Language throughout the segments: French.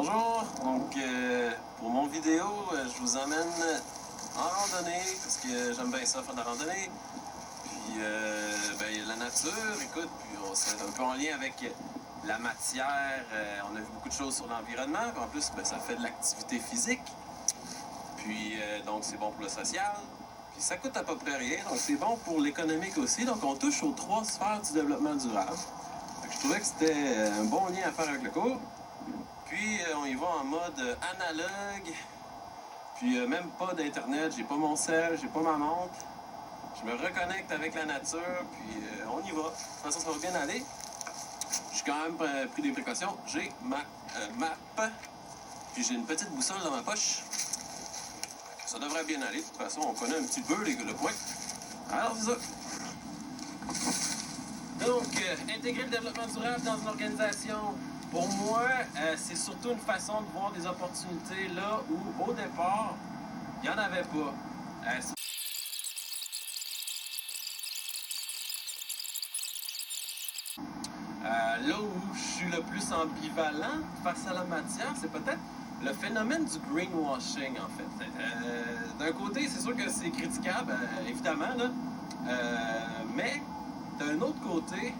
Bonjour, donc pour mon vidéo, je vous emmène en randonnée, parce que j'aime bien ça faire de la randonnée. Puis la nature, écoute, puis c'est un peu en lien avec la matière. On a vu beaucoup de choses sur l'environnement, puis en plus, ça fait de l'activité physique. Puis donc c'est bon pour le social. Puis ça coûte à peu près rien, donc c'est bon pour l'économique aussi. Donc on touche aux 3 sphères du développement durable. Fait que je trouvais que c'était un bon lien à faire avec le cours. Puis on y va en mode analogue. Puis même pas d'internet, j'ai pas mon cell, j'ai pas ma montre. Je me reconnecte avec la nature, puis on y va. De toute façon, ça va bien aller. J'ai quand même pris des précautions. J'ai ma map, puis j'ai une petite boussole dans ma poche. Ça devrait bien aller. De toute façon, on connaît un petit peu le coin. Alors, c'est ça. Donc, intégrer le développement durable dans une organisation. Pour moi, c'est surtout une façon de voir des opportunités là où, au départ, il n'y en avait pas. Là où je suis le plus ambivalent face à la matière, c'est peut-être le phénomène du greenwashing, en fait. D'un côté, c'est sûr que c'est critiquable, évidemment, là. Mais d'un autre côté,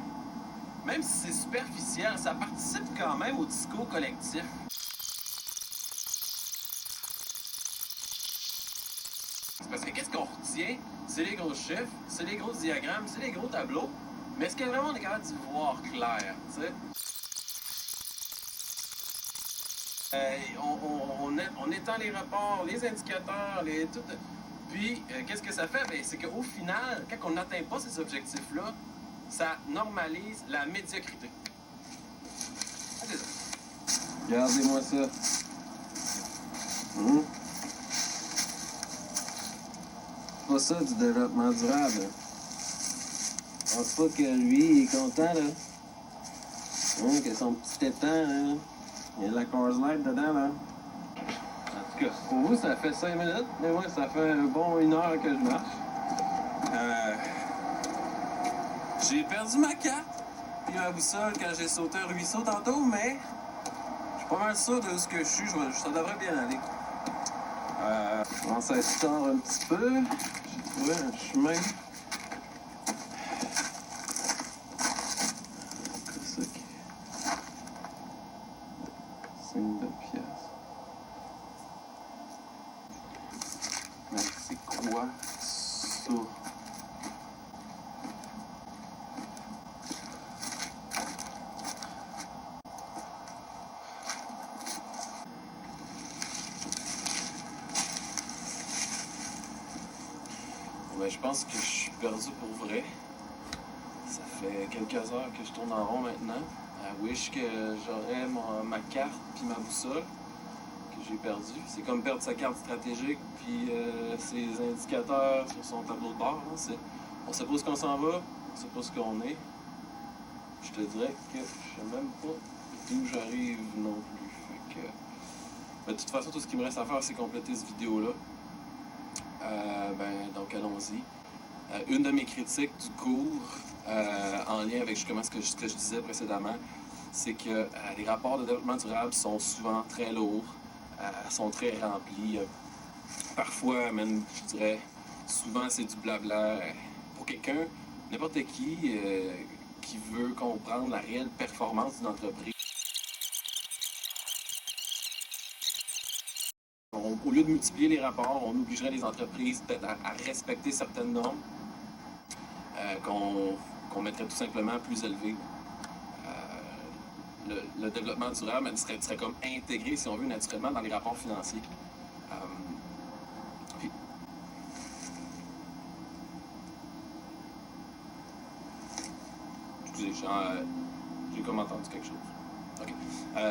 même si c'est superficiel, ça participe quand même au discours collectif. C'est parce que qu'est-ce qu'on retient? C'est les gros chiffres, c'est les gros diagrammes, c'est les gros tableaux. Mais est-ce que vraiment on est capable d'y voir clair, tu sais? On étend les rapports, les indicateurs, tout. Puis, qu'est-ce que ça fait? Ben, c'est qu'au final, quand on n'atteint pas ces objectifs-là, ça normalise la médiocrité. C'est ça. Regardez-moi ça. Pas ça du développement durable. Je pense pas que lui, il est content, là. Que son petit étang, là. Il y a de la Coors Light dedans, là. En tout cas, pour vous, ça fait 5 minutes, mais moi, ça fait un bon 1 heure que je marche. J'ai perdu ma carte, puis ma boussole quand j'ai sauté un ruisseau tantôt, mais je suis pas mal sûr de ce que je suis, ça devrait bien aller. Je commence à être tard un petit peu. J'ai trouvé un chemin. C'est ça qui est... Signe de pièce. Mais c'est quoi ça? Ben, je pense que je suis perdu pour vrai. Ça fait quelques heures que je tourne en rond maintenant. I wish que j'aurais ma carte puis ma boussole que j'ai perdue. C'est comme perdre sa carte stratégique puis ses indicateurs sur son tableau de bord. Hein. On sait pas où qu'on s'en va, on sait pas ce qu'on est. Je te dirais que je sais même pas d'où j'arrive non plus. Fait que... Mais de toute façon, tout ce qu'il me reste à faire, c'est compléter cette vidéo-là. Donc allons-y. Une de mes critiques du cours, en lien avec justement ce que je disais précédemment, c'est que les rapports de développement durable sont souvent très lourds, sont très remplis. Parfois, même, je dirais, souvent c'est du blabla. Pour quelqu'un, n'importe qui veut comprendre la réelle performance d'une entreprise, au lieu de multiplier les rapports, on obligerait les entreprises peut-être à respecter certaines normes qu'on mettrait tout simplement plus élevées. Le développement durable serait comme intégré, si on veut, naturellement dans les rapports financiers. Excusez, j'ai comme entendu quelque chose. Okay.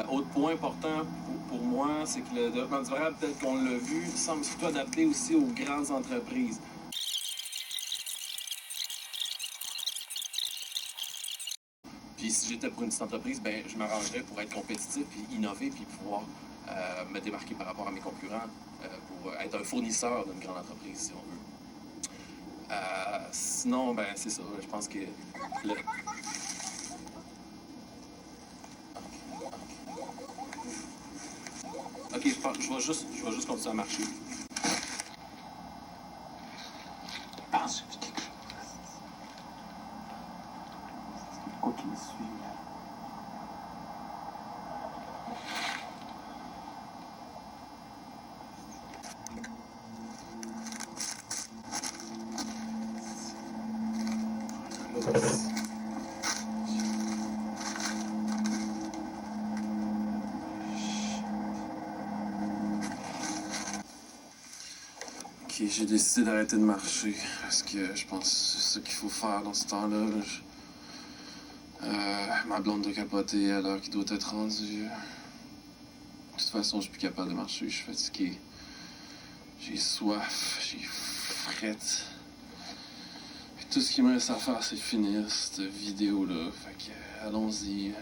Autre point important pour moi, c'est que le développement durable, tel qu'on l'a vu, semble surtout adapté aussi aux grandes entreprises. Puis si j'étais pour une petite entreprise, ben, je m'arrangerais pour être compétitif, puis innover, puis pouvoir me démarquer par rapport à mes concurrents, pour être un fournisseur d'une grande entreprise, si on veut. Sinon, ben, c'est ça. Je pense que Ok, je vais juste continuer à marcher. Je pense que j'ai vu quelque chose. Quoi qu'il me suit, là. Ok, j'ai décidé d'arrêter de marcher parce que je pense que c'est ça qu'il faut faire dans ce temps-là. Ma blonde doit capoter à l'heure qu'il doit être rendu. De toute façon, je suis plus capable de marcher, je suis fatigué. J'ai soif, j'ai frette. Puis tout ce qu'il me reste à faire, c'est finir cette vidéo-là. Fait que, allons-y.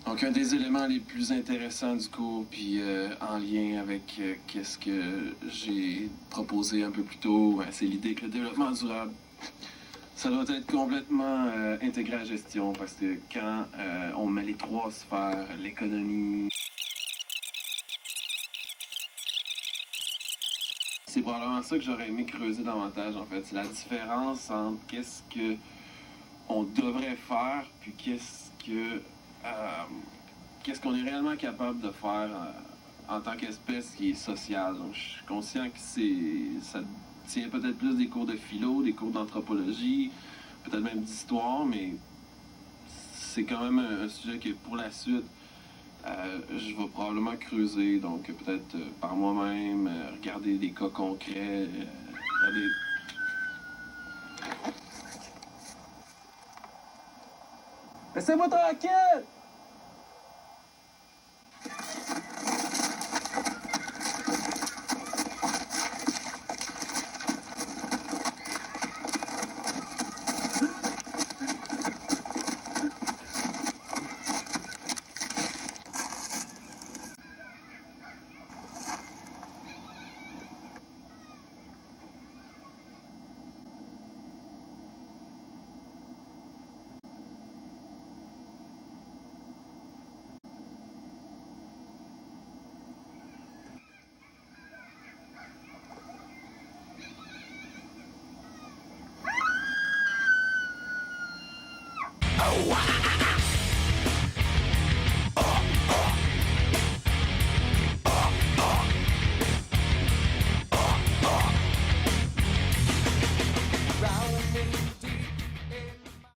Donc, un des éléments les plus intéressants du cours, puis en lien avec qu'est-ce que j'ai proposé un peu plus tôt, c'est l'idée que le développement durable, ça doit être complètement intégré à la gestion, parce que quand on met les trois sphères, l'économie, c'est probablement ça que j'aurais aimé creuser davantage, en fait. C'est la différence entre qu'est-ce que on devrait faire, puis qu'est-ce qu'on est réellement capable de faire en tant qu'espèce qui est sociale. Donc, je suis conscient que ça tient peut-être plus des cours de philo, des cours d'anthropologie, peut-être même d'histoire, mais c'est quand même un sujet que pour la suite, je vais probablement creuser, donc peut-être par moi-même, regarder des cas concrets, regarder... Laissez-moi tranquille!